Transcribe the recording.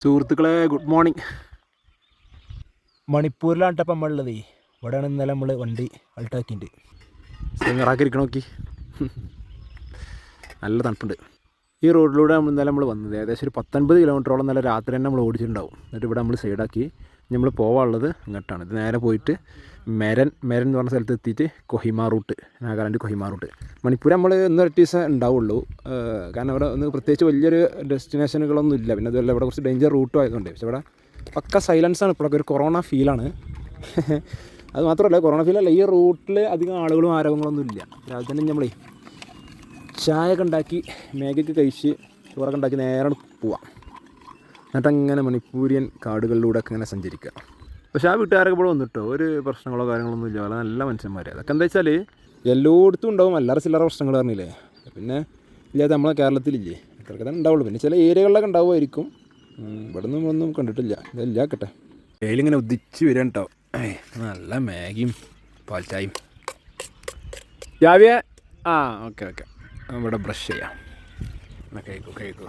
സുഹൃത്തുക്കളെ good morning. മണിപ്പൂരിലാണ് ഇപ്പം നമ്മളുള്ളത്. ഇവിടെയാണ് ഇന്നലെ നമ്മൾ വണ്ടി അൾട്ടാക്കിയിട്ട് സിംഗറാക്കിയിരിക്കണം. നോക്കി നല്ല തണുപ്പുണ്ട്. ഈ റോഡിലൂടെ ഇന്നലെ നമ്മൾ വന്നത് ഏകദേശം ഒരു 19 കിലോമീറ്ററോളം നല്ല രാത്രി തന്നെ നമ്മൾ ഓടിച്ചിട്ടുണ്ടാവും. എന്നിട്ട് ഇവിടെ നമ്മൾ സൈഡാക്കി നമ്മൾ പോകാനുള്ളത് ഇങ്ങോട്ടാണ്. ഇത് നേരെ പോയിട്ട് മെരൻ എന്ന് പറഞ്ഞ സ്ഥലത്ത് എത്തിയിട്ട് കൊഹിമ റൂട്ട്, നാഗാലാൻഡ് കൊഹിമ റൂട്ട്. മണിപ്പൂർ നമ്മൾ ഇന്ന് ഒറ്റ ദിവസം ഉണ്ടാവുള്ളൂ. കാരണം ഇവിടെ ഒന്ന് പ്രത്യേകിച്ച് വലിയൊരു ഡെസ്റ്റിനേഷനുകളൊന്നും ഇല്ല. പിന്നെ അതുപോലെ ഇവിടെ കുറച്ച് ഡേഞ്ചർ റൂട്ടും ആയതുകൊണ്ട്. പക്ഷേ ഇവിടെ പക്ക സൈലൻസാണ്. ഇപ്പോഴൊക്കെ ഒരു കൊറോണ ഫീലാണ്. അത് മാത്രമല്ല, കൊറോണ ഫീലല്ല, ഈ റൂട്ടിൽ അധികം ആളുകളും ആരവങ്ങളൊന്നും ഇല്ല. രാവിലെ തന്നെ നമ്മളെ ചായ ഒക്കെ ഉണ്ടാക്കി മാഗിയൊക്കെ കഴിച്ച് ചോറൊക്കെ ഉണ്ടാക്കി നേരെ പോവാം. എന്നിട്ടങ്ങനെ മണിപ്പൂരിയൻ കാടുകളിലൂടെ ഒക്കെ ഇങ്ങനെ സഞ്ചരിക്കുക. പക്ഷേ ആ വീട്ടുകാരൊക്കെ ഇവിടെ വന്നിട്ടോ ഒരു പ്രശ്നങ്ങളോ കാര്യങ്ങളൊന്നും ഇല്ല. വളരെ നല്ല മനുഷ്യന്മാർ. അതൊക്കെ എന്താ വെച്ചാൽ എല്ലായിടത്തും ഉണ്ടാവും അല്ലറ ചില്ലറ പ്രശ്നങ്ങൾ പറഞ്ഞില്ലേ. പിന്നെ ഇല്ലാതെ നമ്മളെ കേരളത്തിലില്ലേ, അത്രയൊക്കെ തന്നെ ഉണ്ടാവുള്ളൂ. പിന്നെ ചില ഏരിയകളിലൊക്കെ ഉണ്ടാവുമായിരിക്കും. ഇവിടെ നിന്നും ഒന്നും കണ്ടിട്ടില്ല. ഇതല്ലാക്കട്ടെ. വെയിലിങ്ങനെ ഉദിച്ച് വരിക കേട്ടോ. നല്ല മാഗിയും പാൽച്ചായും. രാവിലെ ഓക്കെ ഇവിടെ ബ്രഷ് ചെയ്യാം. കഴിക്കൂ.